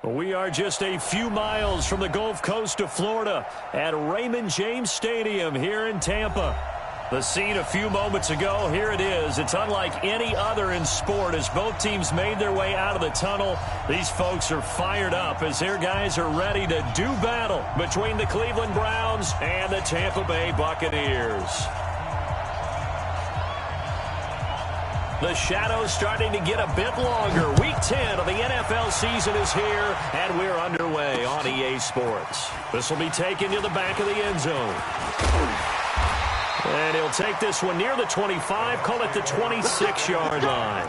We are just a few miles from the Gulf Coast of Florida at Raymond James Stadium here in Tampa. The scene a few moments ago, here it is. It's unlike any other in sport as both teams made their way out of the tunnel. These folks are fired up as their guys are ready to do battle between the Cleveland Browns and the Tampa Bay Buccaneers. The shadow's starting to get a bit longer. Week 10 of the NFL season is here, and we're underway on EA Sports. This will be taken to the back of the end zone. And he'll take this one near the 25, call it the 26-yard line.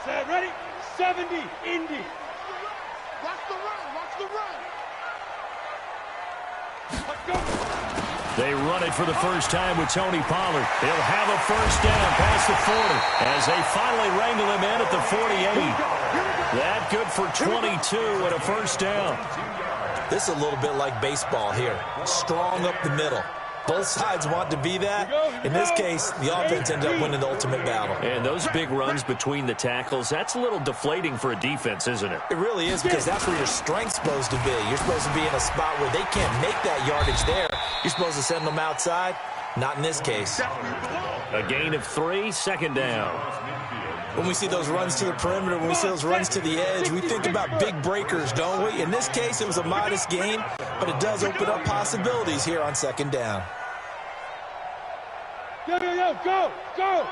Set, ready? 70, Indy. Watch the run, watch the run. Let's go. They run it for the first time with Tony Pollard. He'll have a first down past the 40 as they finally wrangle him in at the 48. That good for 22 and a first down. This is a little bit like baseball here. Strong up the middle. Both sides want to be that. In this case, the offense ended up winning the ultimate battle. And those big runs between the tackles, that's a little deflating for a defense, isn't it? It really is, because that's where your strength's supposed to be. You're supposed to be in a spot where they can't make that yardage there. You're supposed to send them outside. Not in this case. A gain of 3, second down. When we see those runs to the perimeter, when we see those runs to the edge, we think about big breakers, don't we? In this case, it was a modest gain, but it does open up possibilities here on second down. Yo, yo, yo, go, go!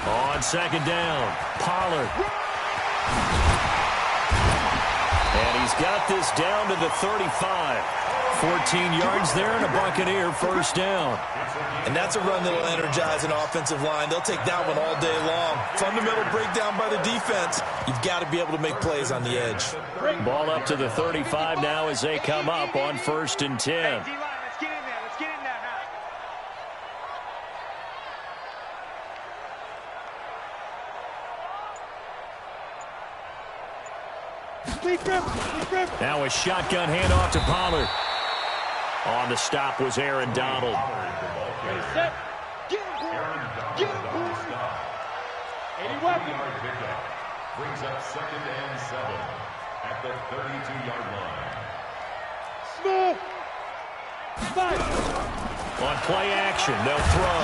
On second down, Pollard. And he's got this down to the 35. 14 yards there and a Buccaneer first down. And that's a run that will energize an offensive line. They'll take that one all day long. Fundamental breakdown by the defense. You've got to be able to make plays on the edge. Ball up to the 35 now as they come up on 1st and 10. Let's get in there, let's get in there now. Now a shotgun handoff to Pollard. On the stop was Aaron Donald. Set. Get him, get him. 81. Brings up 2nd and 7 at the 32-yard line. Smith. 5. On play action, they'll throw.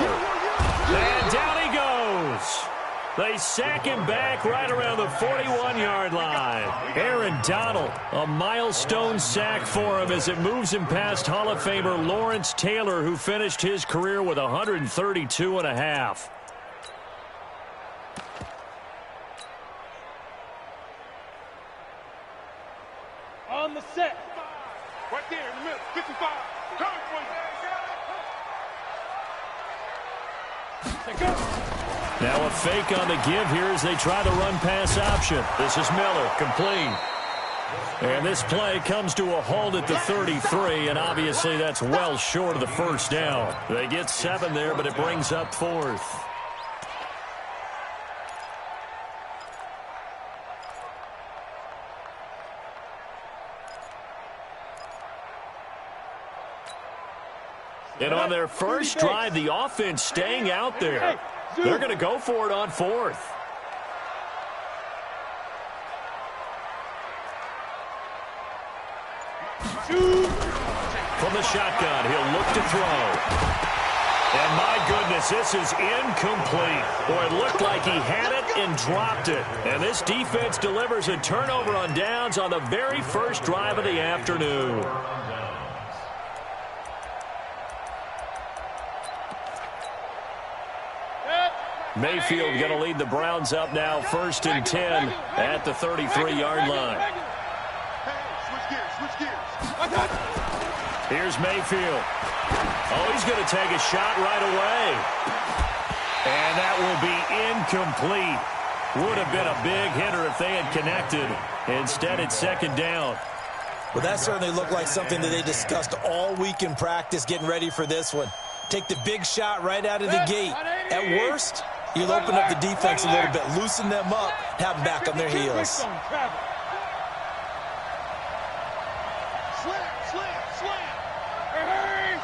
And down he goes. They sack him back right around the 41-yard line. Aaron Donald, a milestone sack for him as it moves him past Hall of Famer Lawrence Taylor, who finished his career with 132 and a half. On the set. Right there in the middle, 55. Coming for you. Go. Now a fake on the give here as they try the run-pass option. This is Miller, complete. And this play comes to a halt at the 33, and obviously that's well short of the first down. They get 7 there, but it brings up 4th. And on their first drive, the offense staying out there. They're going to go for it on 4th. From the shotgun, he'll look to throw. And my goodness, this is incomplete. Boy, it looked like he had it and dropped it. And this defense delivers a turnover on downs on the very first drive of the afternoon. Mayfield going to lead the Browns up now, 1st and 10 at the 33-yard line. Here's Mayfield. Oh, he's going to take a shot right away. And that will be incomplete. Would have been a big hitter if they had connected. Instead, it's 2nd down. Well, that certainly looked like something that they discussed all week in practice getting ready for this one. Take the big shot right out of the gate. At worst, You'll open up the defense a little bit, loosen them up, have them back on their heels. Slam, slam, slam. Hey,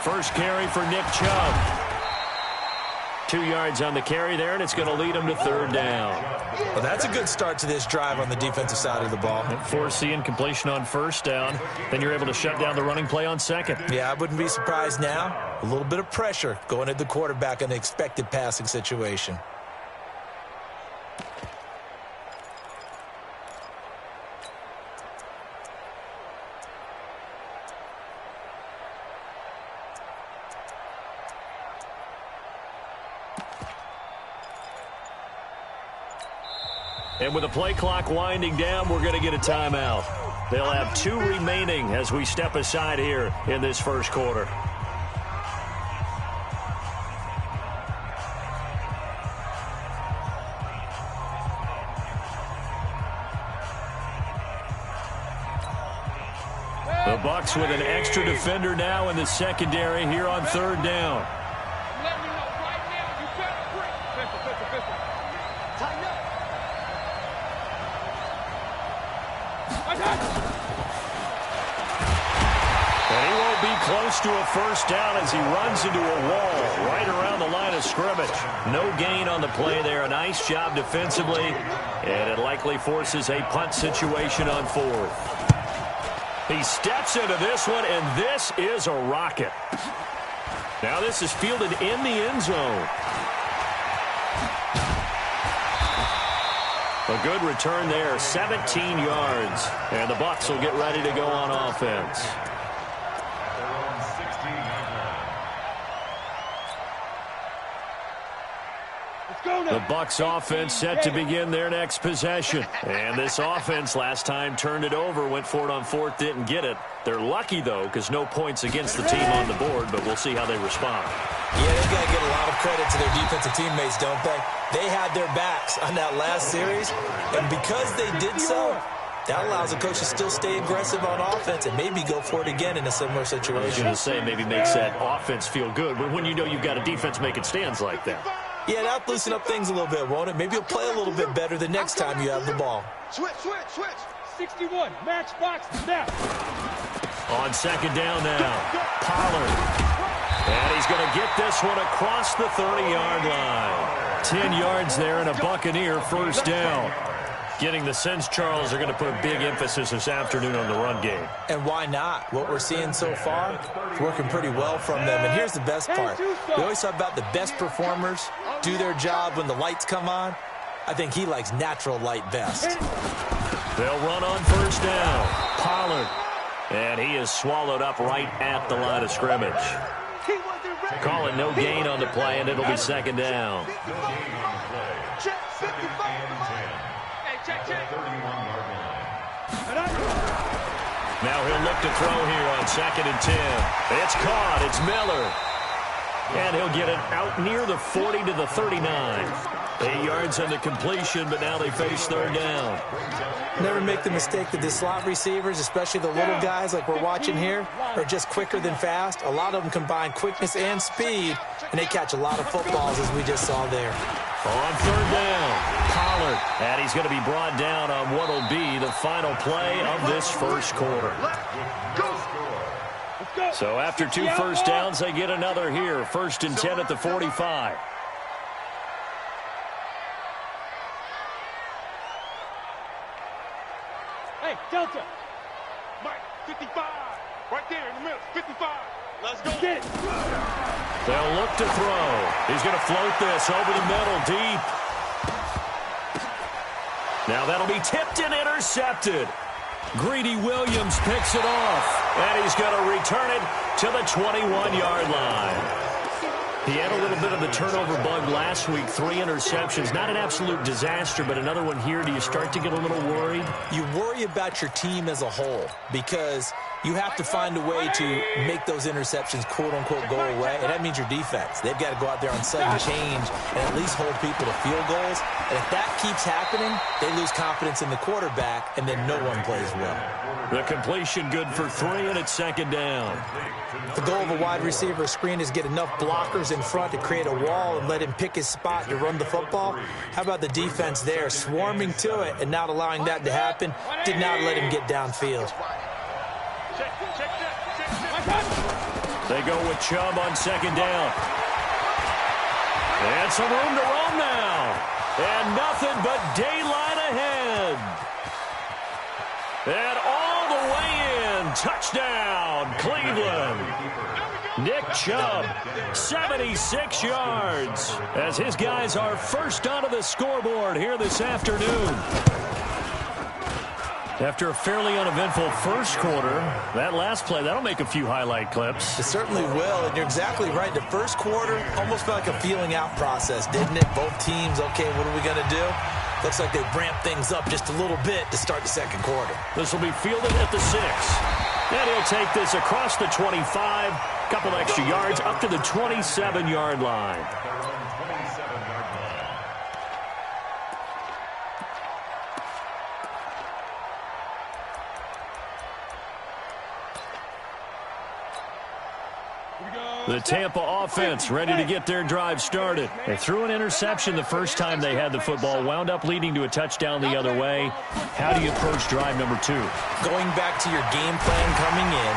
First carry for Nick Chubb. 2 yards on the carry there, and it's going to lead him to third down. Well, that's a good start to this drive on the defensive side of the ball. Force the incompletion on first down. Then you're able to shut down the running play on second. Yeah, I wouldn't be surprised now. A little bit of pressure going at the quarterback in an expected passing situation. And with the play clock winding down, we're going to get a timeout. They'll have 2 remaining as we step aside here in this first quarter. The Bucs with an extra defender now in the secondary here on third down. let me know right now. You better break. Pistol. Tighten up. And he won't be close to a first down as he runs into a wall right around the line of scrimmage. No gain on the play there. A nice job defensively, and it likely forces a punt situation on fourth. He steps into this one, and this is a rocket. Now this is fielded in the end zone. A good return there, 17 yards. And the Bucs will get ready to go on offense. The Bucs offense set to begin their next possession. And this offense last time turned it over, went for it on fourth, didn't get it. They're lucky, though, because no points against the team on the board, but we'll see how they respond. Yeah, they've got to give a lot of credit to their defensive teammates, don't they? They had their backs on that last series, and because they did so, that allows the coach to still stay aggressive on offense and maybe go for it again in a similar situation. I was going to say, maybe makes that offense feel good, but when you know you've got a defense making stands like that. Yeah, that'll loosen up things a little bit, won't it? Maybe you'll play a little bit better the next time you have the ball. Switch. 61, matchbox, snap. On second down now, Pollard. And he's going to get this one across the 30-yard line. 10 yards there and a Buccaneer first down. Getting the sense, Charles, are going to put a big emphasis this afternoon on the run game. And why not? What we're seeing so far is working pretty well from them. And here's the best part. We always talk about the best performers do their job when the lights come on. I think he likes natural light best. They'll run on first down. Pollard. And he is swallowed up right at the line of scrimmage. Call it no gain on the play, and it'll be second down. Now he'll look to throw here on second and 10. It's caught. It's Miller. And he'll get it out near the 40 to the 39. 8 yards on the completion, but now they face third down. Never make the mistake that the slot receivers, especially the little guys like we're watching here, are just quicker than fast. A lot of them combine quickness and speed, and they catch a lot of footballs, as we just saw there. On third down, Pollard. And he's going to be brought down on what will be the final play of this first quarter. So after 2 first downs, they get another here. First and 10 at the 45. Hey, Delta. Mike, 55. Right there in the middle, 55. Let's go. Get it. They'll look to throw. He's going to float this over the middle, deep. Now that'll be tipped and intercepted. Greedy Williams picks it off, and he's going to return it to the 21-yard line. He had a little bit of the turnover bug last week, 3 interceptions. Not an absolute disaster, but another one here. Do you start to get a little worried? You worry about your team as a whole because you have to find a way to make those interceptions, quote-unquote, go away, and that means your defense. They've got to go out there on sudden change and at least hold people to field goals. And if that keeps happening, they lose confidence in the quarterback, and then no one plays well. The completion good for 3, and it's second down. The goal of a wide receiver screen is get enough blockers in front to create a wall and let him pick his spot to run the football. How about the defense there, swarming to it and not allowing that to happen? Did not let him get downfield. They go with Chubb on second down. And some room to roam now. And nothing but daylight ahead. And all the way in. Touchdown, Cleveland. Nick Chubb, 76 yards, as his guys are first onto the scoreboard here this afternoon. After a fairly uneventful first quarter, that last play, that'll make a few highlight clips. It certainly will, and you're exactly right. The first quarter almost felt like a feeling out process, didn't it? Both teams, okay, what are we going to do? Looks like they ramped things up just a little bit to start the second quarter. This will be fielded at the 6. And he'll take this across the 25, couple extra yards up to the 27-yard line. The Tampa offense ready to get their drive started. They threw an interception the first time they had the football, wound up leading to a touchdown the other way. How do you approach drive number 2? Going back to your game plan coming in,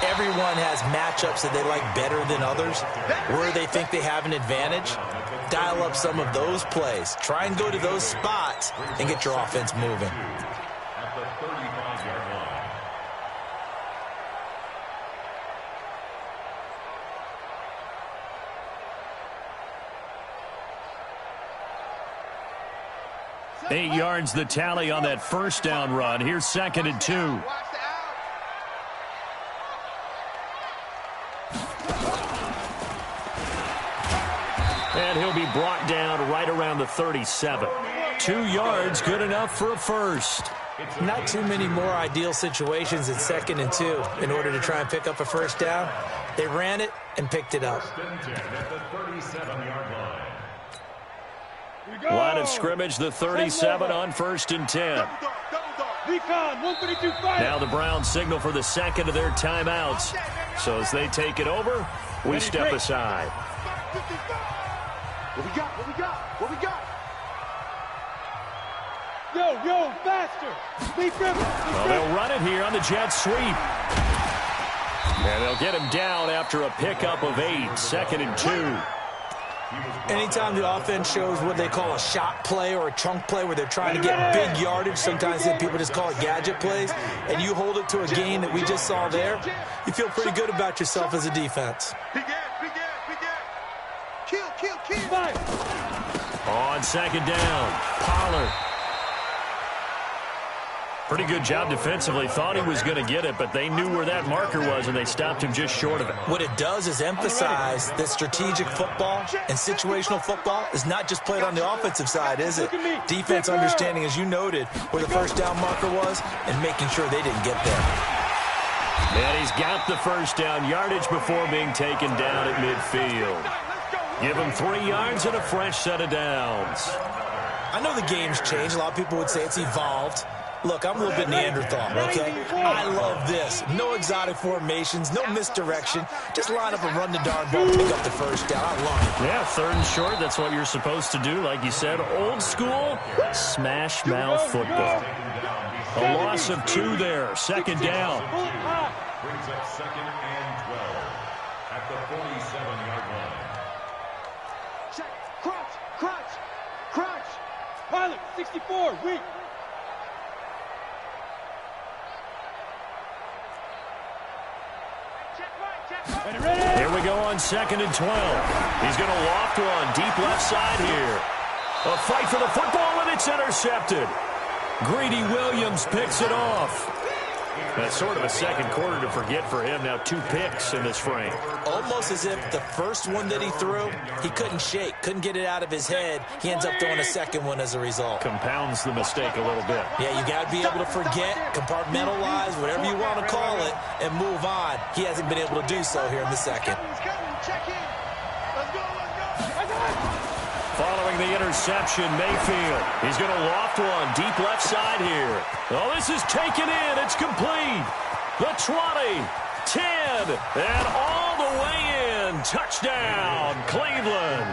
everyone has matchups that they like better than others, where they think they have an advantage. Dial up some of those plays. Try and go to those spots and get your offense moving. At the 35-yard line. Eight yards the tally on that first down run. Here's second and 2. And he'll be brought down right around the 37. 2 yards, good enough for a first. Not too many more ideal situations at second and 2 in order to try and pick up a first down. They ran it and picked it up. At the 37-yard line. Line of scrimmage, the 37 on first and 10. Now the Browns signal for the second of their timeouts. So as they take it over, we step aside. What we got? What we got? What we got? Yo, faster! Well, they'll run it here on the jet sweep. And they'll get him down after a pickup of 8. Second and 2. Anytime the offense shows what they call a shot play or a chunk play where they're trying to get big yardage, sometimes people just call it gadget plays, and you hold it to a gain that we just saw there, you feel pretty good about yourself as a defense. Kill. On second down, Pollard. Pretty good job defensively. Thought he was going to get it, but they knew where that marker was, and they stopped him just short of it. What it does is emphasize that strategic football and situational football is not just played on the offensive side, is it? Defense understanding, as you noted, where the first down marker was and making sure they didn't get there. And he's got the first down yardage before being taken down at midfield. Give him 3 yards and a fresh set of downs. I know the game's changed. A lot of people would say it's evolved. Look, I'm a little bit Neanderthal, okay? I love this. No exotic formations, no misdirection. Just line up and run the darn ball, pick up the first down. I love it. Yeah, third and short, that's what you're supposed to do. Like you said, old school, smash mouth football. A loss of 2 there, second down. Brings up second and 12 at the 47-yard line. Check. Crunch. Pilot, 64, weak. Here we go on second and 12. He's going to loft one deep left side here. A fight for the football, and it's intercepted. Greedy Williams picks it off. That's sort of a second quarter to forget for him. Now 2 picks in this frame. Almost as if the first one that he threw, he couldn't shake, couldn't get it out of his head. He ends up throwing a second one as a result. Compounds the mistake a little bit. Yeah, you got to be able to forget, compartmentalize, whatever you want to call it, and move on. He hasn't been able to do so here in the second. Following the interception, Mayfield. He's going to loft one deep left side here. Oh, this is taken in. It's complete. The 20, 10, and all the way in. Touchdown, Cleveland.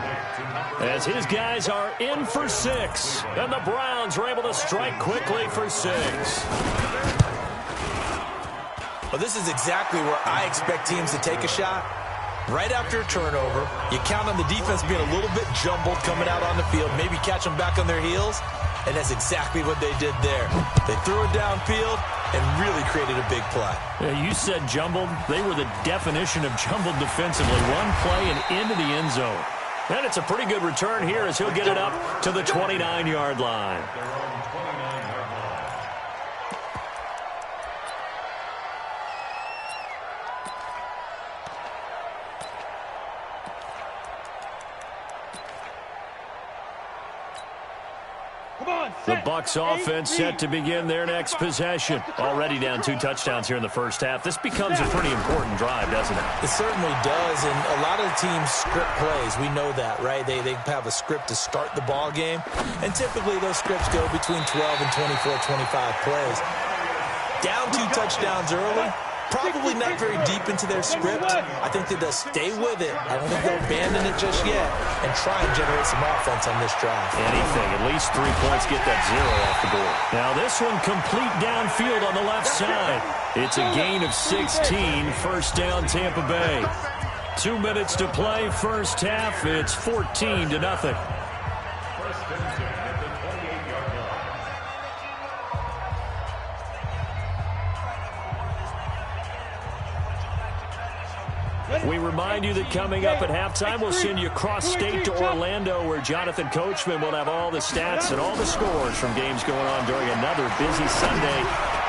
As his guys are in for 6, and the Browns are able to strike quickly for 6. Well, this is exactly where I expect teams to take a shot. Right after a turnover, you count on the defense being a little bit jumbled coming out on the field, maybe catch them back on their heels, and that's exactly what they did there. They threw it downfield and really created a big play. Yeah, you said jumbled. They were the definition of jumbled defensively. One play and into the end zone. And it's a pretty good return here as he'll get it up to the 29-yard line. The Bucs offense set to begin their next possession. Already down 2 touchdowns here in the first half. This becomes a pretty important drive, doesn't it? It certainly does, and a lot of the teams script plays. We know that, right? They have a script to start the ball game, and typically those scripts go between 12 and 24, 25 plays. Down 2 touchdowns early. Probably not very deep into their script. I think that they'll stay with it. I don't think they'll abandon it just yet and try and generate some offense on this drive. Anything, at least 3 points, get that 0 off the board. Now this one complete downfield on the left side. It's a gain of 16, first down Tampa Bay. 2 minutes to play, first half. It's 14-0. We remind you that coming up at halftime, we'll send you cross-state to Orlando, where Jonathan Coachman will have all the stats and all the scores from games going on during another busy Sunday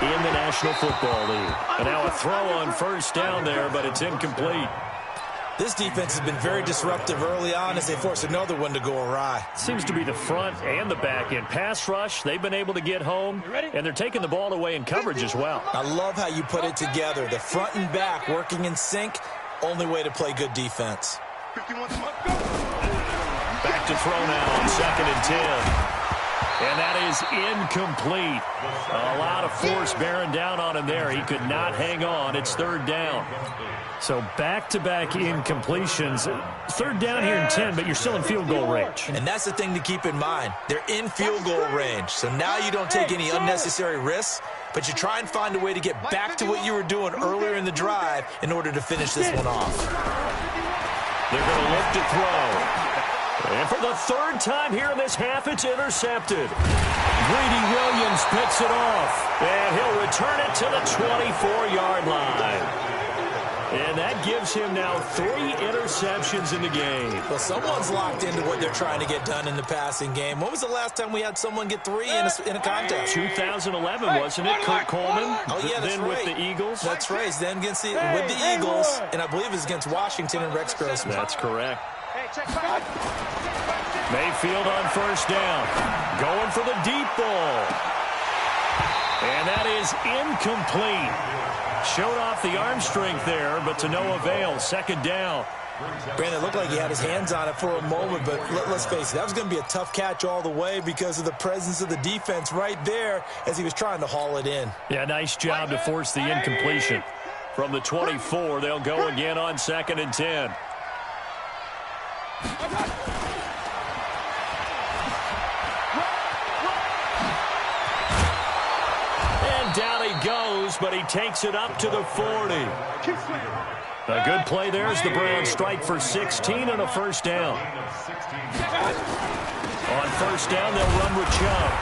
in the National Football League. And now a throw on first down there, but it's incomplete. This defense has been very disruptive early on as they force another one to go awry. Seems to be the front and the back end. Pass rush, they've been able to get home, and they're taking the ball away in coverage as well. I love how you put it together. The front and back working in sync. Only way to play good defense. Back to throw now on 2nd and 10. And that is incomplete. A lot of force bearing down on him there. He could not hang on. It's 3rd down. So back-to-back incompletions. 3rd down here in 10, but you're still in field goal range. And that's the thing to keep in mind. They're in field goal range. So now you don't take any unnecessary risks, but you try and find a way to get back to what you were doing earlier in the drive in order to finish this one off. They're going to look to throw. And for the 3rd time here in this half, it's intercepted. Greedy Williams picks it off. And he'll return it to the 24-yard line. And that gives him now 3 interceptions in the game. Well, someone's locked into what they're trying to get done in the passing game. When was the last time we had someone get 3 in a contest? 2011, wasn't it? Kurt Coleman. Oh, yeah, that's then right. with the Eagles. That's right. Then with the Eagles, and I believe it was against Washington and Rex Grossman. That's correct. Mayfield on first down. Going for the deep ball. And that is incomplete. Showed off the arm strength there, but to no avail. 2nd down. Brandon, it looked like he had his hands on it for a moment, but let's face it, that was going to be a tough catch all the way because of the presence of the defense right there as he was trying to haul it in. Yeah, nice job to force the incompletion. From the 24, they'll go again on 2nd and 10. Down he goes, but he takes it up to the 40. A good play there as the Browns strike for 16 and a first down. On first down, they'll run with Chubb.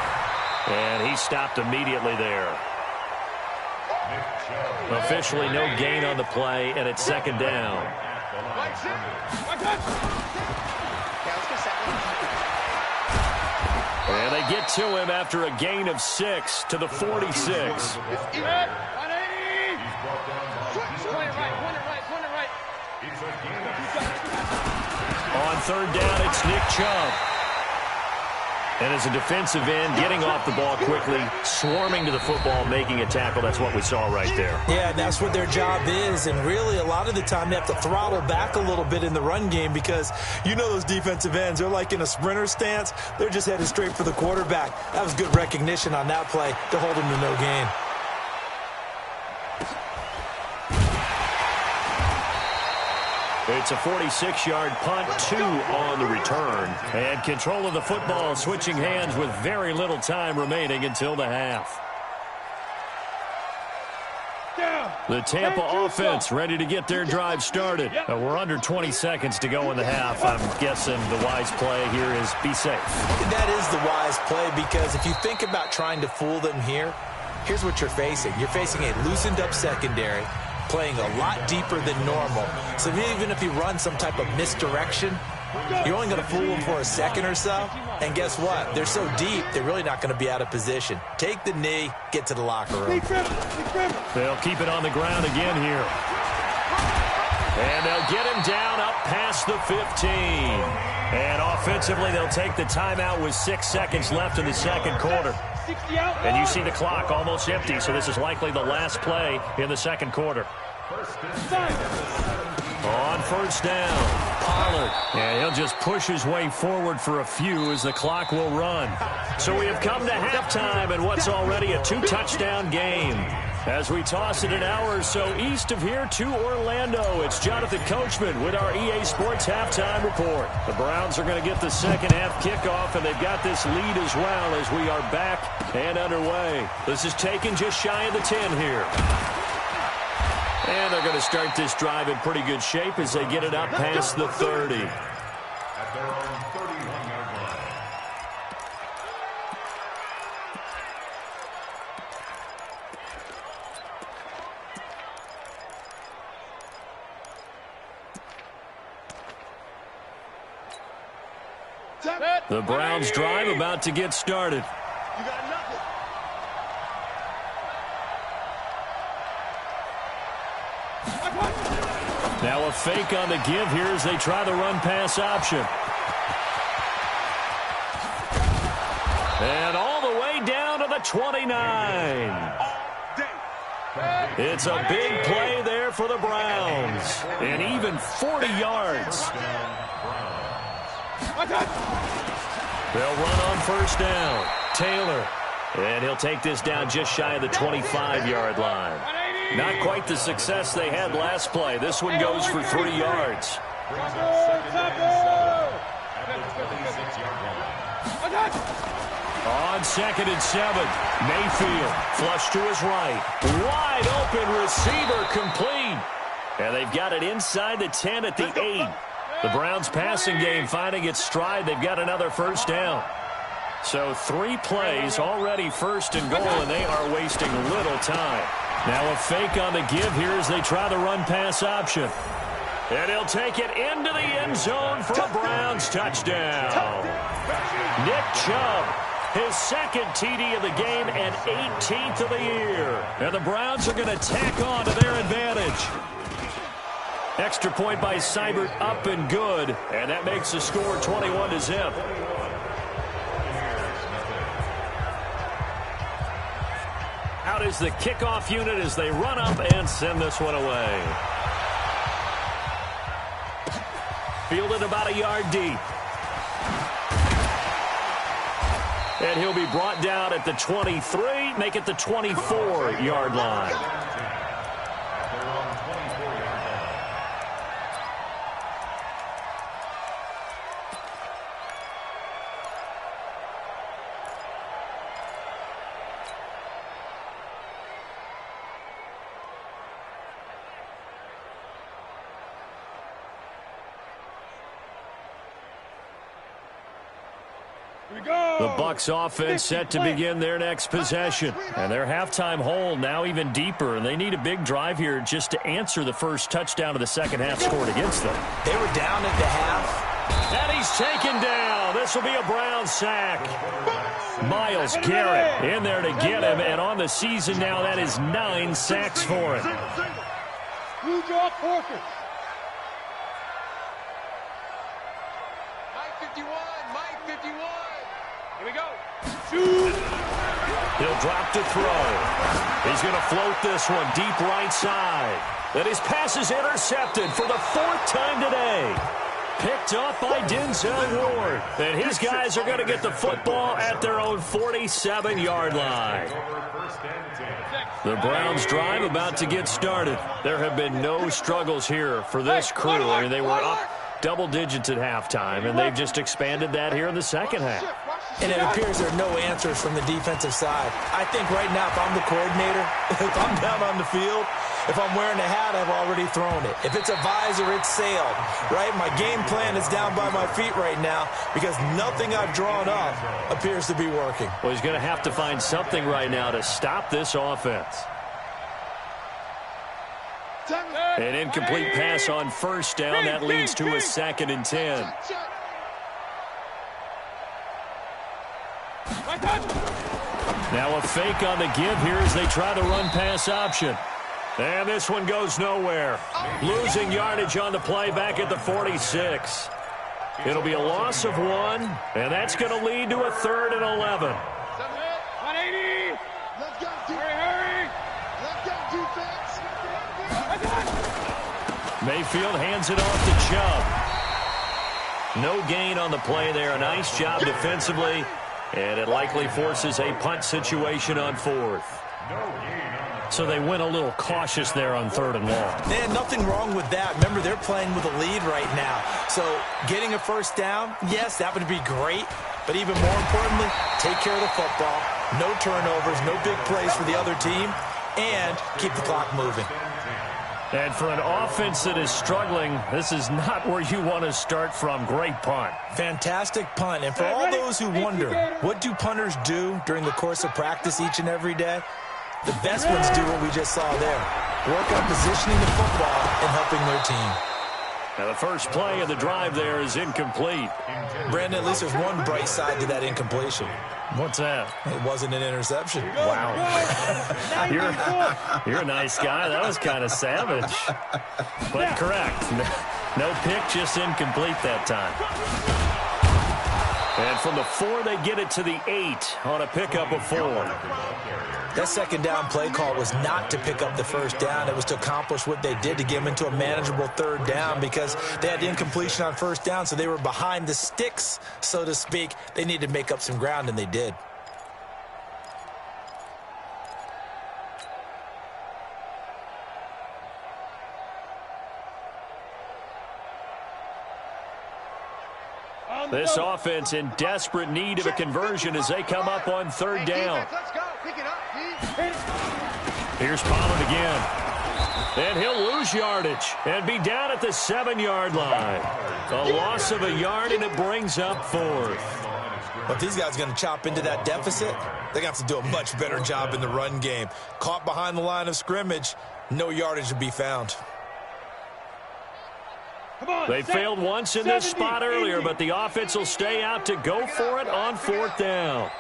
And he stopped immediately there. Officially no gain on the play, and it's 2nd down. And they get to him after a gain of 6 to the 46. He's brought down by Point it right, point it right, point it right. It's a gain. On third down, it's Nick Chubb. And as a defensive end, getting off the ball quickly, swarming to the football, making a tackle. That's what we saw right there. Yeah, that's what their job is. And really, a lot of the time, they have to throttle back a little bit in the run game because you know those defensive ends, they're like in a sprinter stance. They're just headed straight for the quarterback. That was good recognition on that play to hold him to no gain. It's a 46-yard punt, 2 on the return. And control of the football switching hands with very little time remaining until the half. The Tampa offense ready to get their drive started. We're under 20 seconds to go in the half. I'm guessing the wise play here is be safe. That is the wise play because if you think about trying to fool them here, here's what you're facing. You're facing a loosened-up secondary, playing a lot deeper than normal. So even if you run some type of misdirection, you're only going to fool them for a second or so. And guess what? They're so deep, they're really not going to be out of position. Take the knee, get to the locker room. They'll keep it on the ground again here. And they'll get him down up past the 15. And offensively, they'll take the timeout with 6 seconds left in the second quarter. And you see the clock almost empty, so this is likely the last play in the second quarter. On first down, Pollard. And he'll just push his way forward for a few as the clock will run. So we have come to halftime in what's already a 2-touchdown game. As we toss it an hour or so east of here to Orlando, it's Jonathan Coachman with our EA Sports Halftime Report. The Browns are going to get the second half kickoff, and they've got this lead as well as we are back and underway. This is taken just shy of the 10 here. And they're going to start this drive in pretty good shape as they get it up past the 30. At their own 31-yard line. The Browns drive about to get started. You got nothing. Now a fake on the give here as they try the run-pass option. And all the way down to the 29. It's a big play there for the Browns. And even 40 yards. They'll run on first down. Taylor. And he'll take this down just shy of the 25-yard line. Not quite the success they had last play. This one goes for 3 yards. On second and 7, Mayfield flush to his right. Wide open receiver complete. And they've got it inside the 10 at the 8. The Browns passing game finding its stride. They've got another first down. So 3 plays already first and goal, and they are wasting little time. Now a fake on the give here as they try the run-pass option. And he'll take it into the end zone for a Browns touchdown. Nick Chubb, his second TD of the game and 18th of the year. And the Browns are going to tack on to their advantage. Extra point by Seibert up and good. And that makes the score 21-0. Out is the kickoff unit as they run up and send this one away. Fielded about a yard deep. And he'll be brought down at the 23, make it the 24-yard line. The Bucs offense set to begin their next possession. And their halftime hole now even deeper. And they need a big drive here just to answer the first touchdown of the second half scored against them. They were down at the half. And he's taken down. This will be a Brown sack. Myles Garrett in there to get him, and on the season now, that is 9 sacks for him. Blue draw forfeit. Mike 51. Here we go. Shoot. He'll drop to throw. He's going to float this one deep right side. And his pass is intercepted for the 4th time today. Picked off by Denzel Ward. And his guys are going to get the football at their own 47-yard line. The Browns drive about to get started. There have been no struggles here for this crew. I mean, they were up double digits at halftime, and they've just expanded that here in the second half. And it appears there are no answers from the defensive side. I think right now, if I'm the coordinator, if I'm down on the field, if I'm wearing a hat, I've already thrown it. If it's a visor, it's sailed, right? My game plan is down by my feet right now because nothing I've drawn up appears to be working. Well, he's going to have to find something right now to stop this offense. An incomplete pass on first down. That leads to a 2nd and 10. Now a fake on the give here as they try to run pass option. And this one goes nowhere. Losing yardage on the play back at the 46. It'll be a loss of 1, and that's going to lead to a 3rd and 11. 180. Let's go. Hurry. Let's go, defense. Mayfield hands it off to Chubb. No gain on the play there. A nice job defensively. And it likely forces a punt situation on 4th. So they went a little cautious there on 3rd and long. Man, nothing wrong with that. Remember, they're playing with a lead right now. So getting a first down, yes, that would be great. But even more importantly, take care of the football. No turnovers, no big plays for the other team. And keep the clock moving. And for an offense that is struggling, this is not where you want to start from. Great punt. Fantastic punt. And for all those who wonder, what do punters do during the course of practice each and every day? The best ones do what we just saw there. Work on positioning the football and helping their team. Now the first play of the drive there is incomplete. Brandon, at least there's one bright side to that incompletion. What's that? It wasn't an interception. Wow. You're a nice guy. That was kind of savage. But correct. No pick, just incomplete that time. And from the 4, they get it to the 8 on a pickup of 4. That second down play call was not to pick up the first down. It was to accomplish what they did to get them into a manageable 3rd down because they had the incompletion on first down, so they were behind the sticks, so to speak. They needed to make up some ground, and they did. This offense in desperate need of a conversion as they come up on 3rd down. Here's Pollard again. And he'll lose yardage and be down at the 7-yard line. A loss of a yard, and it brings up 4th. But these guys are going to chop into that deficit. They're going to have to do a much better job in the run game. Caught behind the line of scrimmage, no yardage to be found. They failed once in this spot earlier, but the offense will stay out to go for it on 4th down.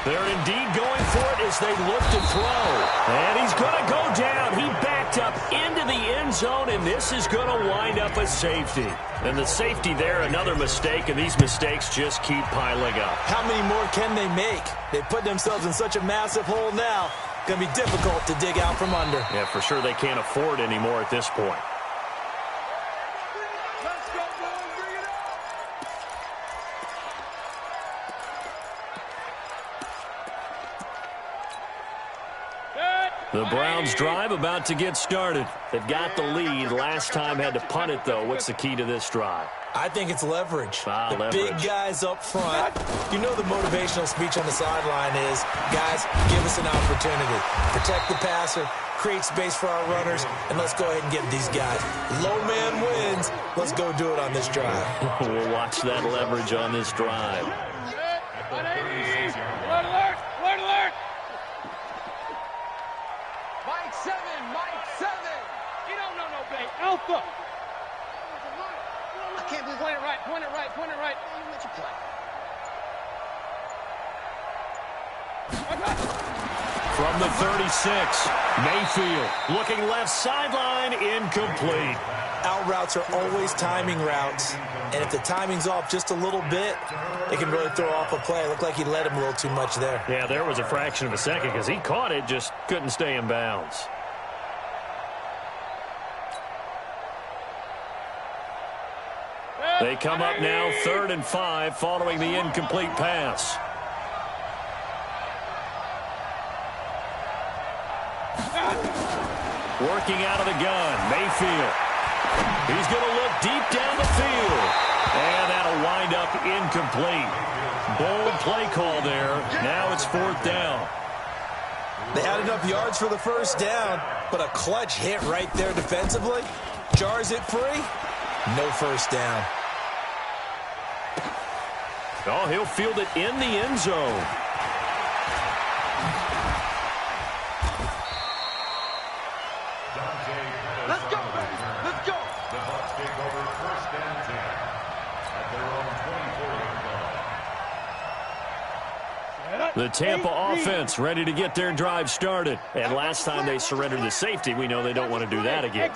They're indeed going for it as they look to throw. And he's going to go down. He backed up into the end zone, and this is going to wind up a safety. And the safety there, another mistake, and these mistakes just keep piling up. How many more can they make? They put themselves in such a massive hole now. Going to be difficult to dig out from under. Yeah, for sure they can't afford any more at this point. The Browns drive about to get started. They've got the lead. Last time had to punt it, though. What's the key to this drive? I think it's leverage. The leverage. Big guys up front. You know the motivational speech on the sideline is, guys, give us an opportunity. Protect the passer, create space for our runners, and let's go ahead and get these guys. Low man wins. Let's go do it on this drive. We'll watch that leverage on this drive. Alert, alert, alert, alert. Mike 7, Mike 7. You don't know no bait. Alpha. I can't believe. Point it right, point it right, point it right. From the 36, Mayfield looking left sideline, incomplete. Out routes are always timing routes, and if the timing's off just a little bit, it can really throw off a play. Looked like he led him a little too much there. Yeah, there was a fraction of a second because he caught it, just couldn't stay in bounds. They come up now 3rd and 5 following the incomplete pass. Working out of the gun, Mayfield. He's going to look deep down the field. And that'll wind up incomplete. Bold play call there. Now it's 4th down. They had enough yards for the first down, but a clutch hit right there defensively. Jars it free. No first down. Oh, he'll field it in the end zone. Let's go, baby. Let's go. The Bucs take over 1st and 10 at their own 24-yard line. The Tampa offense ready to get their drive started. And last time they surrendered the safety, we know they don't want to do that again.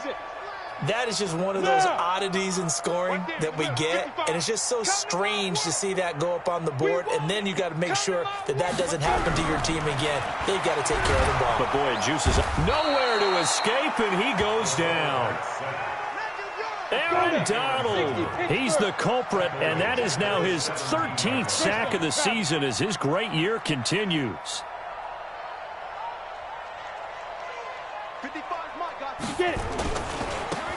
That is just one of those oddities in scoring that we get, and it's just so strange to see that go up on the board, and then you got to make sure that that doesn't happen to your team again. They've got to take care of the ball. But, boy, it juices up. Nowhere to escape, and he goes down. Aaron Donald, he's the culprit, and that is now his 13th sack of the season as his great year continues. 55 is my guy. Get it.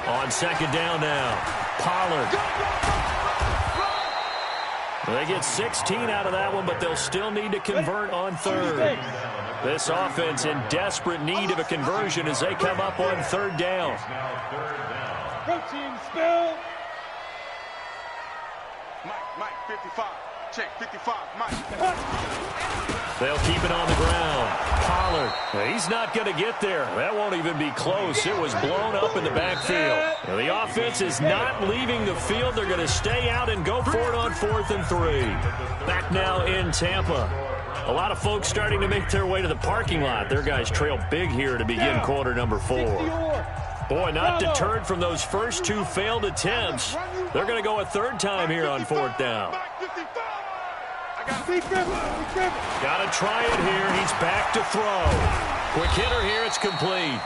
On 2nd down now, Pollard. They get 16 out of that one, but they'll still need to convert on 3rd. This offense in desperate need of a conversion as they come up on 3rd down. Protein spill. Mike, 55. Check, 55, Mike. They'll keep it on the ground. Pollard, he's not going to get there. That won't even be close. It was blown up in the backfield. Now, the offense is not leaving the field. They're going to stay out and go for it on 4th and 3. Back now in Tampa. A lot of folks starting to make their way to the parking lot. Their guys trail big here to begin quarter number 4. Boy, not deterred from those first 2 failed attempts. They're going to go a 3rd time here on 4th down. Got to try it here. He's back to throw. Quick hitter here. It's complete.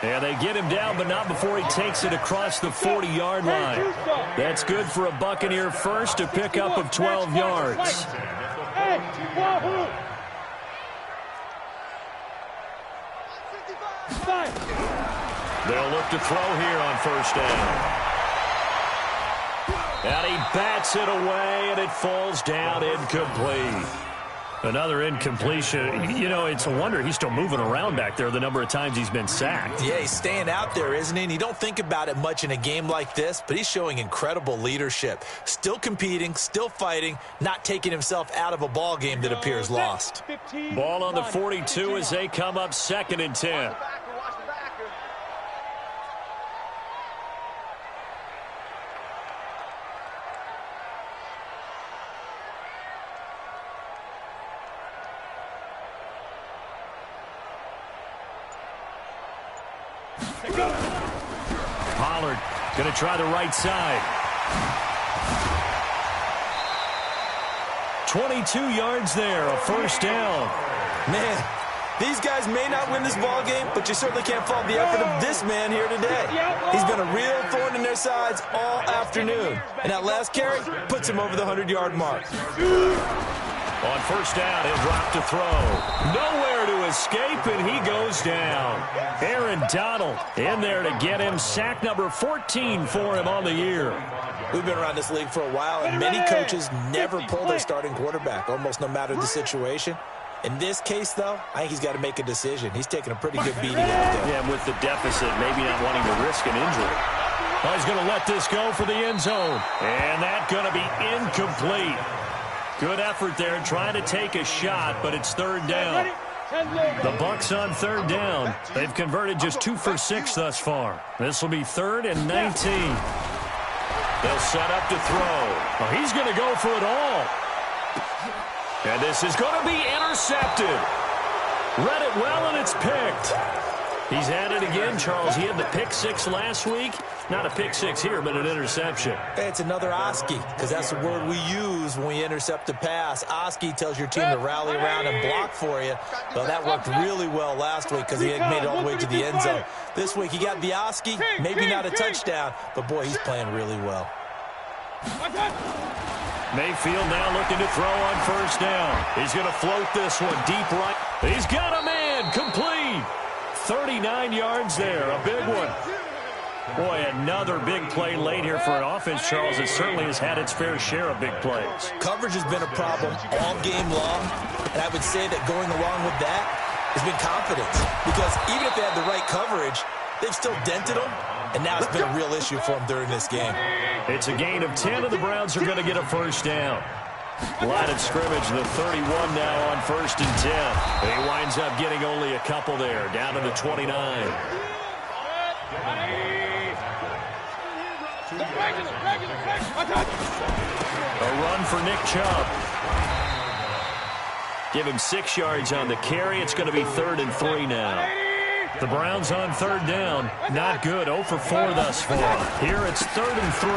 And they get him down, but not before he takes it across the 40-yard line. That's good for a Buccaneer first, a pickup of 12 yards. They'll look to throw here on 1st down. And he bats it away, and it falls down incomplete. Another incompletion. You know, it's a wonder he's still moving around back there the number of times he's been sacked. Yeah, he's staying out there, isn't he? And you don't think about it much in a game like this, but he's showing incredible leadership. Still competing, still fighting, not taking himself out of a ball game that appears lost. Ball on the 42 as they come up 2nd and 10. Pollard going to try the right side. 22 yards there, a 1st down. Man, these guys may not win this ball game, but you certainly can't fault the effort of this man here today. He's been a real thorn in their sides all afternoon. And that last carry puts him over the 100-yard mark. On 1st down, he'll drop to throw. Nowhere to escape, and he goes down. Aaron Donald in there to get him. Sack number 14 for him on the year. We've been around this league for a while, and many coaches never pull their starting quarterback, almost no matter the situation. In this case, though, I think he's got to make a decision. He's taking a pretty good beating out there. Yeah, and with the deficit, maybe not wanting to risk an injury. Oh, he's going to let this go for the end zone. And that's going to be incomplete. Good effort there, trying to take a shot, but it's 3rd down. The Bucs on 3rd down. They've converted just 2 for 6 thus far. This will be 3rd and 19. They'll set up to throw. Well, he's going to go for it all. And this is going to be intercepted. Read it well, and it's picked. He's at it again, Charles. He had the pick six last week. Not a pick six here, but an interception. Hey, it's another Oski, because that's the word we use when we intercept a pass. Oski tells your team to rally around and block for you. Well, that worked really well last week because he had made it all the way to the end zone. This week, he got the Oski, maybe not a touchdown, but, boy, he's playing really well. Mayfield now looking to throw on first down. He's going to float this one deep right. He's got a man, complete. 39 yards there, a big one. Boy, another big play late here for an offense, Charles, that certainly has had its fair share of big plays. Coverage has been a problem all game long, and I would say that going along with that has been confidence. Because even if they had the right coverage, they've still dented them, and now it's been a real issue for them during this game. It's a gain of 10, and the Browns are going to get a first down. Line of scrimmage, the 31 now on first and 10. He winds up getting only a couple there, down to the 29. A run for Nick Chubb. Give him 6 yards on the carry. It's going to be 3rd and 3 now. The Browns on third down. Not good. 0 for 4 thus far. Here it's 3rd and 3.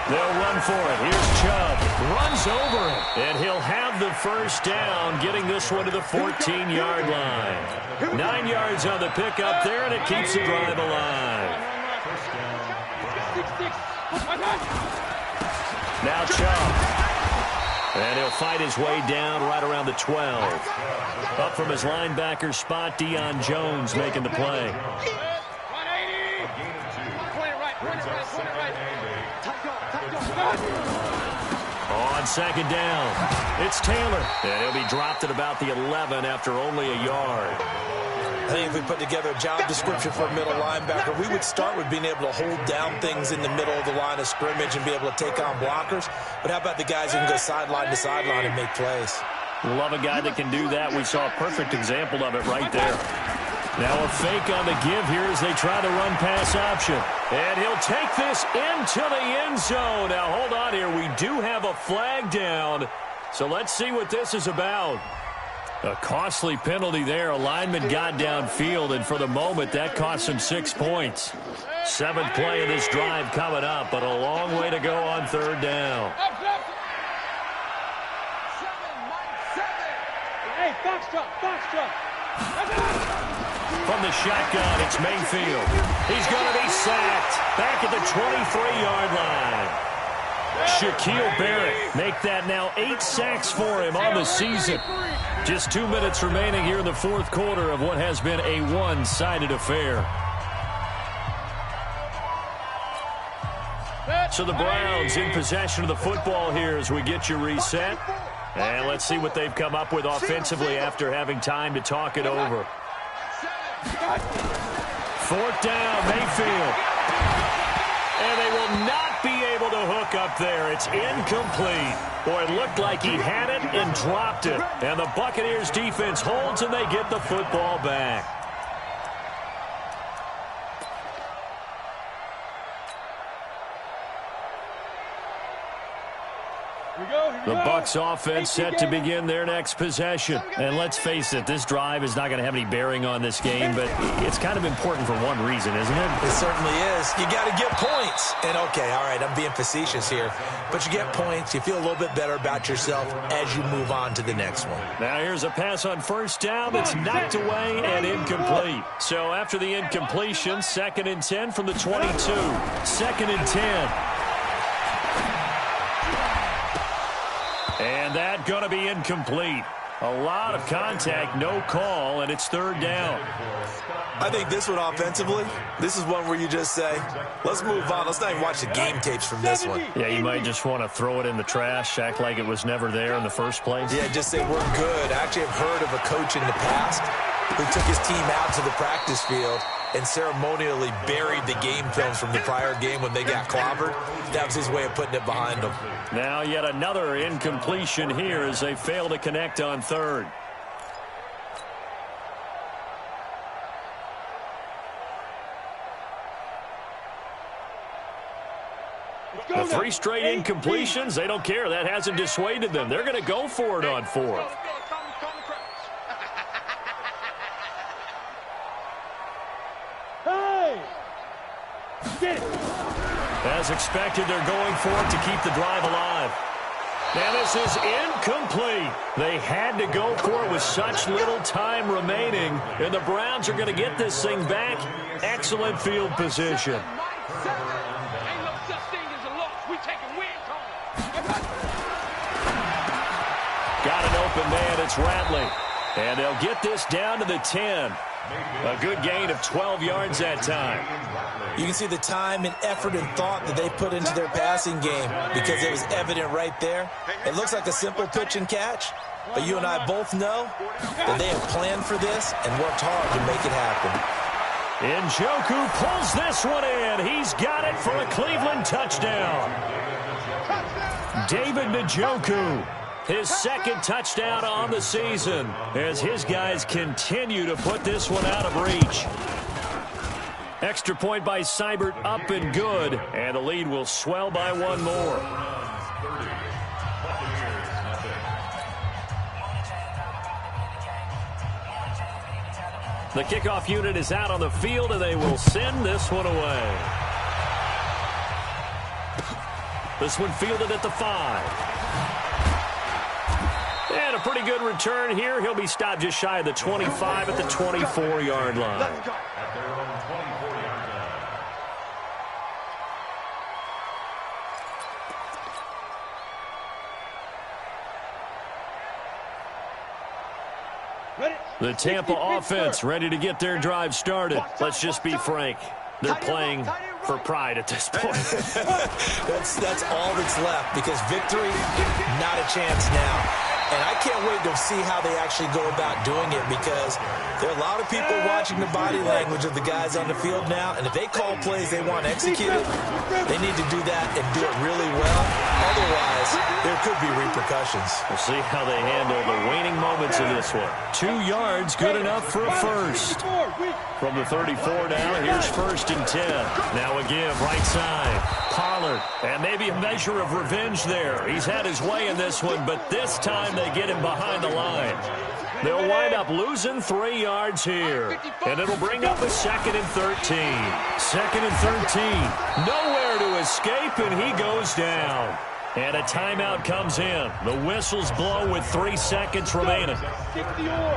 They'll run for it. Here's Chubb. Runs over it. And he'll have the first down, getting this one to the 14-yard line. 9 yards on the pickup there, and it keeps the drive alive. Now Chubb. And he'll fight his way down right around the 12. Up from his linebacker spot, Deion Jones making the play. On second down, it's Taylor. And he'll be dropped at about the 11 after only a yard. I think if we put together a job description for a middle linebacker, we would start with being able to hold down things in the middle of the line of scrimmage and be able to take on blockers. But how about the guys who can go sideline to sideline and make plays? Love a guy that can do that. We saw a perfect example of it right there. Now a fake on the give here as they try to run pass option. And he'll take this into the end zone. Now hold on here. We do have a flag down. So let's see what this is about. A costly penalty there. A lineman got downfield, and for the moment, that cost him 6 points. 7th play of this drive coming up, but a long way to go on third down. Hey, box truck. From the shotgun, it's Mayfield. He's going to be sacked back at the 23-yard line. Shaquille Barrett make that now 8 sacks for him on the season. Just 2 minutes remaining here in the fourth quarter of what has been a one-sided affair. So the Browns in possession of the football here as we get you reset. And let's see what they've come up with offensively after having time to talk it over. 4th down, Mayfield. And they will not be able to hook up there. It's incomplete. Boy, it looked like he had it and dropped it. And the Buccaneers defense holds and they get the football back. The Bucs offense set to begin their next possession. And let's face it, this drive is not going to have any bearing on this game, but it's kind of important for one reason, isn't it? It certainly is. You got to get points. And, okay, all right, I'm being facetious here. But you get points, you feel a little bit better about yourself as you move on to the next one. Now here's a pass on first down that's knocked away and incomplete. So after the incompletion, 2nd and 10 from the 22. 2nd and 10. And that going to be incomplete. A lot of contact, no call, and it's 3rd down. I think this one offensively, this is one where you just say, let's move on. Let's not even watch the game tapes from this one. Yeah, you might just want to throw it in the trash, act like it was never there in the first place. Yeah, just say we're good. I actually have heard of a coach in the past who took his team out to the practice field and ceremonially buried the game films from the prior game when they got clobbered. That was his way of putting it behind them. Now yet another incompletion here as they fail to connect on 3rd. The 3 straight incompletions, they don't care. That hasn't dissuaded them. They're going to go for it on 4th. As expected, they're going for it to keep the drive alive. And this is incomplete. They had to go for it with such little time remaining, and the Browns are going to get this thing back. Excellent field position. Ain't no such thing as a loss. We taking wins home. Got an open man. It's Ratley. And they'll get this down to the 10. A good gain of 12 yards that time. You can see the time and effort and thought that they put into their passing game because it was evident right there. It looks like a simple pitch and catch, but you and I both know that they have planned for this and worked hard to make it happen. Njoku pulls this one in. He's got it for a Cleveland touchdown. David Njoku, his 2nd touchdown on the season as his guys continue to put this one out of reach. Extra point by Seibert, up and good, and the lead will swell by 1 more. The kickoff unit is out on the field, and they will send this one away. This one fielded at the 5. And a pretty good return here. He'll be stopped just shy of the 25 at the 24-yard line. At their own 24-yard line. The Tampa offense ready to get their drive started. Let's just be frank. They're playing for pride at this point. That's all that's left because victory, not a chance now. And I can't wait to see how they actually go about doing it because there are a lot of people watching the body language of the guys on the field now. And if they call plays they want executed, they need to do that and do it really well. Otherwise, there could be repercussions. We'll see how they handle the waning moments of this one. 2 yards, good enough for a first. From the 34 now, here's 1st and 10. Now a give, right side. Pollard, and maybe a measure of revenge there. He's had his way in this one, but this time they get him behind the line. They'll wind up losing 3 yards here, and it'll bring up a 2nd and 13. 2nd and 13. Nowhere to escape, and he goes down. And a timeout comes in. The whistles blow with 3 seconds remaining.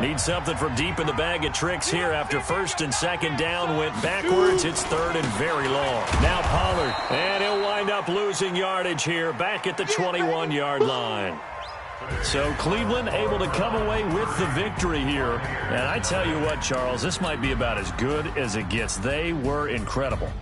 Need something from deep in the bag of tricks here after 1st and 2nd down went backwards. It's 3rd and very long. Now Pollard, and he'll wind up losing yardage here back at the 21-yard line. So Cleveland able to come away with the victory here. And I tell you what, Charles, this might be about as good as it gets. They were incredible.